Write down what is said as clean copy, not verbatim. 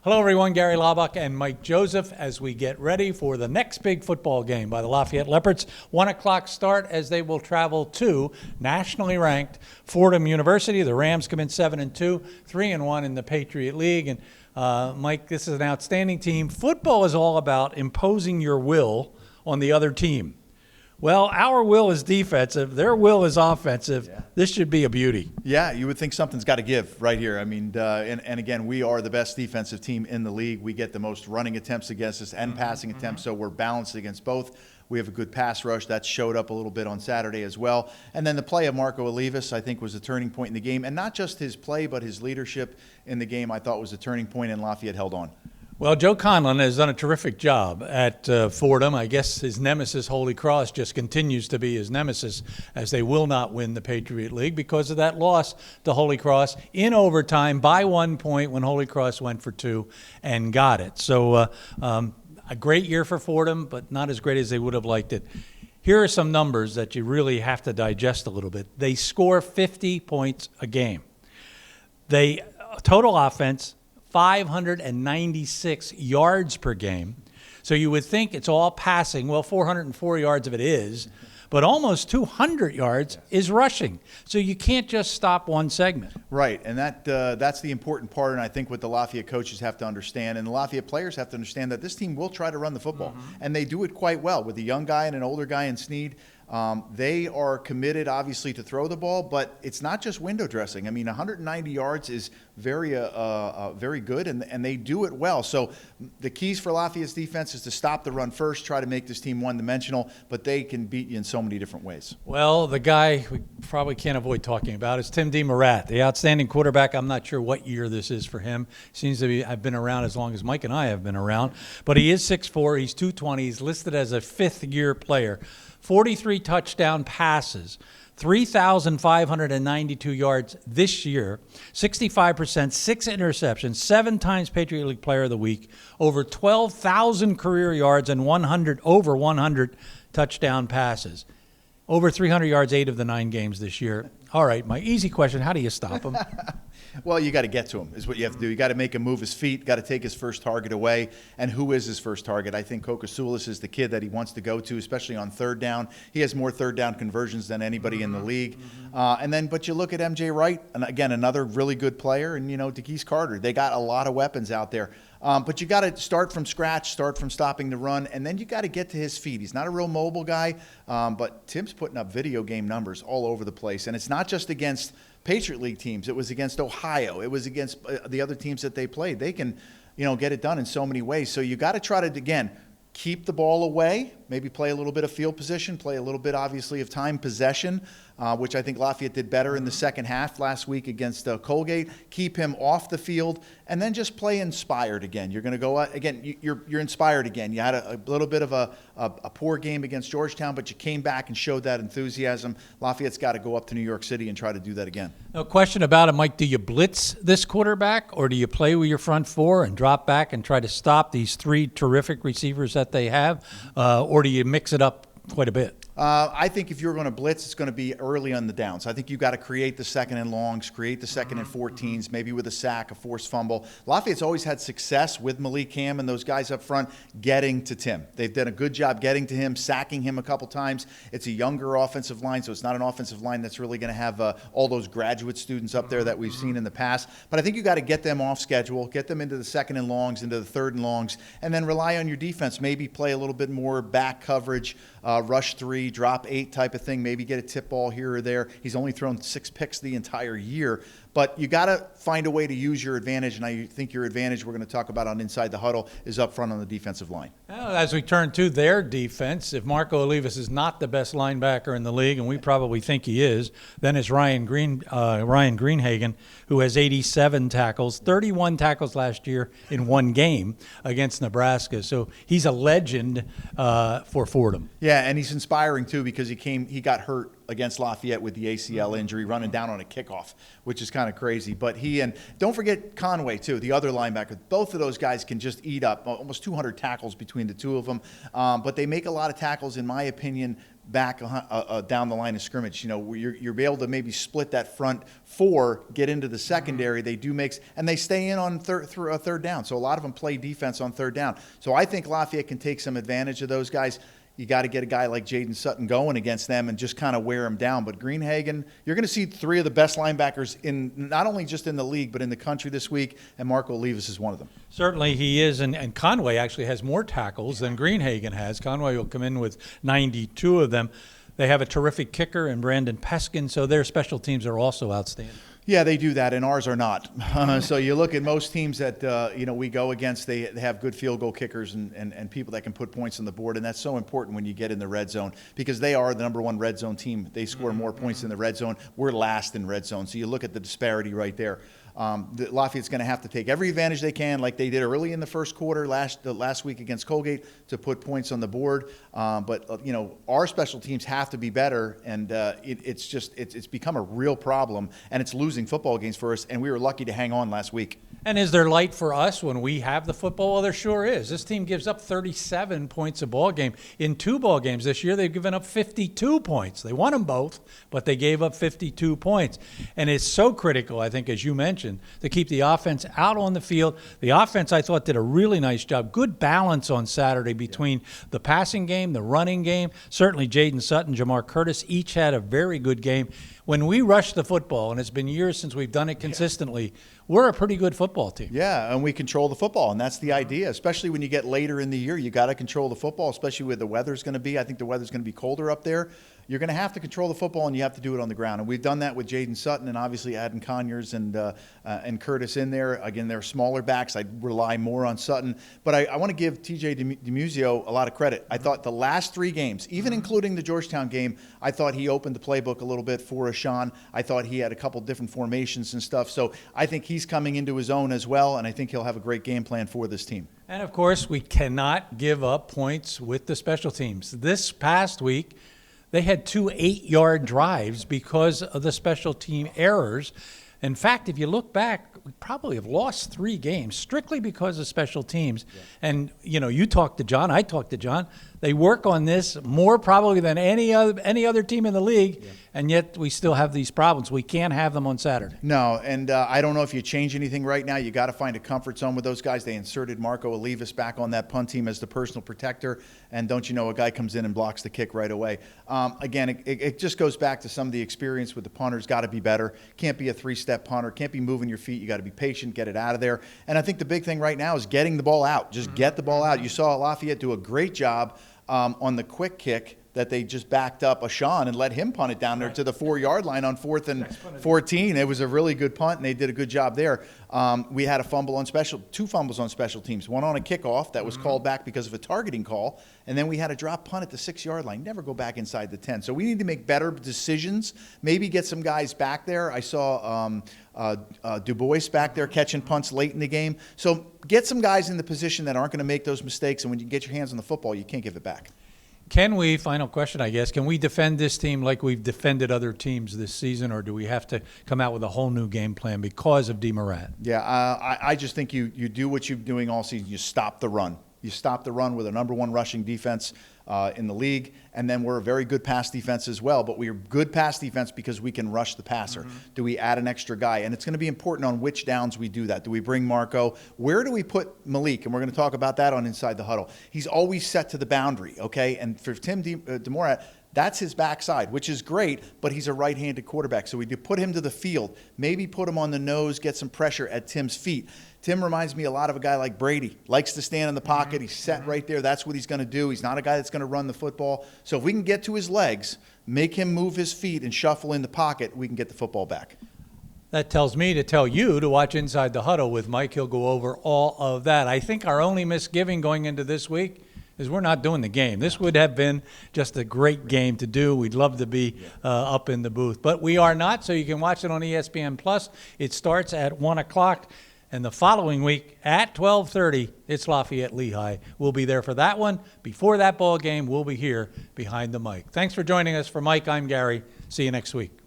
Hello, everyone. Gary Laubach and Mike Joseph as we get ready for the next big football game by the Lafayette Leopards. 1 o'clock start as they will travel to nationally ranked Fordham University. The Rams come in 7-2, 3-1 in the Patriot League. And Mike, this is an outstanding team. Football is all about imposing your will on the other team. Well, our will is defensive. Their will is offensive. Yeah. This should be a beauty. Yeah, you would think something's got to give right here. I mean, and again, we are the best defensive team in the league. We get the most running attempts against us and passing attempts, so we're balanced against both. We have a good pass rush. That showed up a little bit on Saturday as well. And then the play of Marco Olivas, I think, was a turning point in the game. And not just his play, but his leadership in the game, I thought was a turning point, and Lafayette held on. Well, Joe Conlon has done a terrific job at Fordham. I guess his nemesis, Holy Cross, just continues to be his nemesis as they will not win the Patriot League because of that loss to Holy Cross in overtime by 1 point when Holy Cross went for 2 and got it. So a great year for Fordham, but not as great as they would have liked it. Here are some numbers that you really have to digest a little bit. They score 50 points a game. They total offense, 596 yards per game. So you would think it's all passing. Well, 404 yards of it is, but almost 200 yards is rushing. So you can't just stop one segment. Right, and that's the important part, and I think what the Lafayette coaches have to understand, and the Lafayette players have to understand that this team will try to run the football, and they do it quite well with a young guy and an older guy in Snead. They are committed, obviously, to throw the ball, but it's not just window dressing. I mean, 190 yards is very good, and they do it well. So the keys for Lafayette's defense is to stop the run first, try to make this team one-dimensional, but they can beat you in so many different ways. Well, the guy we probably can't avoid talking about is Tim DeMarat, the outstanding quarterback. I'm not sure what year this is for him. Seems to be I've been around as long as Mike and I have been around, but he is 6'4", he's 220, he's listed as a fifth-year player. 43 touchdown passes, 3,592 yards this year, 65%, 6 interceptions, 7 times Patriot League Player of the Week, over 12,000 career yards, and over 100 touchdown passes. Over 300 yards 8 of the 9 games this year. All right, my easy question, how do you stop him? Well, you got to get to him is what you have to do. You got to make him move his feet, got to take his first target away. And who is his first target? I think Kokasulis is the kid that he wants to go to, especially on third down. He has more third down conversions than anybody in the league. But you look at MJ Wright, and again, another really good player, and, DeKeese Carter. They got a lot of weapons out there. But you got to start from scratch, start from stopping the run, and then you got to get to his feet. He's not a real mobile guy, but Tim's putting up video game numbers all over the place. And it's not just against Patriot League teams. It was against Ohio. It was against the other teams that they played. They can, get it done in so many ways. So you got to try to, again, keep the ball away, maybe play a little bit of field position, play a little bit, obviously, of time possession, which I think Lafayette did better in the second half last week against Colgate. Keep him off the field, and then just play inspired again. You're going to go again. You're inspired again. You had a little bit of a poor game against Georgetown, but you came back and showed that enthusiasm. Lafayette's got to go up to New York City and try to do that again. No question about it, Mike. Do you blitz this quarterback, or do you play with your front four and drop back and try to stop these 3 terrific receivers that they have, or do you mix it up quite a bit? I think if you're going to blitz, it's going to be early on the downs. I think you've got to create the second and longs, create the second and 14s, maybe with a sack, a forced fumble. Lafayette's always had success with Malik Cam and those guys up front getting to Tim. They've done a good job getting to him, sacking him a couple times. It's a younger offensive line, so it's not an offensive line that's really going to have all those graduate students up there that we've seen in the past. But I think you got to get them off schedule, get them into the second and longs, into the third and longs, and then rely on your defense. Maybe play a little bit more back coverage, rush 3, drop 8 type of thing, maybe get a tip ball here or there. He's only thrown 6 picks the entire year. But you got to find a way to use your advantage, and I think your advantage we're going to talk about on Inside the Huddle is up front on the defensive line. Well, as we turn to their defense, if Marco Olivas is not the best linebacker in the league, and we probably think he is, then it's Ryan Greenhagen, who has 87 tackles, 31 tackles last year in 1 game against Nebraska. So he's a legend for Fordham. Yeah, and he's inspiring too because he got hurt against Lafayette with the ACL injury, running down on a kickoff, which is kind of crazy. But don't forget Conway too, the other linebacker. Both of those guys can just eat up almost 200 tackles between the two of them. But they make a lot of tackles, in my opinion, back down the line of scrimmage. You know, you're able to maybe split that front four, get into the secondary. They do make, and they stay in on third down. So a lot of them play defense on third down. So I think Lafayette can take some advantage of those guys. You got to get a guy like Jaden Sutton going against them and just kind of wear him down. But Greenhagen, you're going to see three of the best linebackers in not only just in the league, but in the country this week, and Marco Olivas is one of them. Certainly he is, and Conway actually has more tackles than Greenhagen has. Conway will come in with 92 of them. They have a terrific kicker in Brandon Peskin, so their special teams are also outstanding. Yeah, they do that, and ours are not. So you look at most teams that we go against, they have good field goal kickers and people that can put points on the board, and that's so important when you get in the red zone because they are the #1 red zone team. They score more points in the red zone. We're last in red zone, so you look at the disparity right there. Lafayette's going to have to take every advantage they can, like they did early in the first quarter last week against Colgate, to put points on the board. But our special teams have to be better, and it's become a real problem, and it's losing football games for us. And we were lucky to hang on last week. And is there light for us when we have the football? Well, there sure is. This team gives up 37 points a ball game. In 2 ball games this year, they've given up 52 points. They won them both, but they gave up 52 points. And it's so critical, I think, as you mentioned, to keep the offense out on the field. The offense, I thought, did a really nice job. Good balance on Saturday between the passing game, the running game. Certainly Jaden Sutton, Jamar Curtis, each had a very good game. When we rush the football, and it's been years since we've done it consistently, we're a pretty good football team. Yeah, and we control the football, and that's the idea. Especially when you get later in the year, you got to control the football, especially where the weather's going to be. I think the weather's going to be colder up there. You're going to have to control the football, and you have to do it on the ground. And we've done that with Jaden Sutton and obviously adding Conyers and Curtis in there. Again, they're smaller backs. I rely more on Sutton. But I want to give TJ DiMuzio a lot of credit. I thought the last 3 games, even including the Georgetown game, I thought he opened the playbook a little bit for Sean. I thought he had a couple different formations and stuff. So I think he's coming into his own as well, and I think he'll have a great game plan for this team. And, of course, we cannot give up points with the special teams. This past week, they had 2 8-yard drives because of the special team errors. In fact, if you look back, we probably have lost 3 games strictly because of special teams. Yeah. And, you talked to John, I talked to John. They work on this more probably than any other team in the league, and yet we still have these problems. We can't have them on Saturday. No, and I don't know if you change anything right now. You got to find a comfort zone with those guys. They inserted Marco Olivas back on that punt team as the personal protector, and don't you know, a guy comes in and blocks the kick right away. Again, it just goes back to some of the experience with the punters. Got to be better. Can't be a 3-step punter. Can't be moving your feet. You got to be patient, get it out of there. And I think the big thing right now is getting the ball out. Just get the ball out. You saw Lafayette do a great job on the quick kick that they just backed up Sean and let him punt it down there to the 4-yard line on 4th and 14. It was a really good punt, and they did a good job there. We had a fumble on 2 fumbles on special teams. One on a kickoff that was called back because of a targeting call, and then we had a drop punt at the 6-yard line. Never go back inside the 10. So we need to make better decisions. Maybe get some guys back there. I saw Du Bois back there catching punts late in the game. So get some guys in the position that aren't going to make those mistakes, and when you get your hands on the football, you can't give it back. Can we, final question, I guess, can we defend this team like we've defended other teams this season, or do we have to come out with a whole new game plan because of DeMorat? Yeah, I just think you do what you're doing all season. You stop the run. You stop the run with a #1 rushing defense in the league, and then we're a very good pass defense as well. But we're good pass defense because we can rush the passer. Do we add an extra guy? And it's going to be important on which downs we do that. Do we bring Marco? Where do we put Malik? And we're going to talk about that on Inside the Huddle. He's always set to the boundary, okay? And for Tim DeMorat, that's his backside, which is great, but he's a right-handed quarterback. So we do put him to the field, maybe put him on the nose, get some pressure at Tim's feet. Tim reminds me a lot of a guy like Brady. Likes to stand in the pocket. He's set right there. That's what he's going to do. He's not a guy that's going to run the football. So if we can get to his legs, make him move his feet and shuffle in the pocket, we can get the football back. That tells me to tell you to watch Inside the Huddle with Mike. He'll go over all of that. I think our only misgiving going into this week is we're not doing the game. This would have been just a great game to do. We'd love to be up in the booth. But we are not, so you can watch it on ESPN+. It starts at 1 o'clock. And the following week at 12:30, it's Lafayette-Lehigh. We'll be there for that one. Before that ball game, we'll be here behind the mic. Thanks for joining us. For Mike, I'm Gary. See you next week.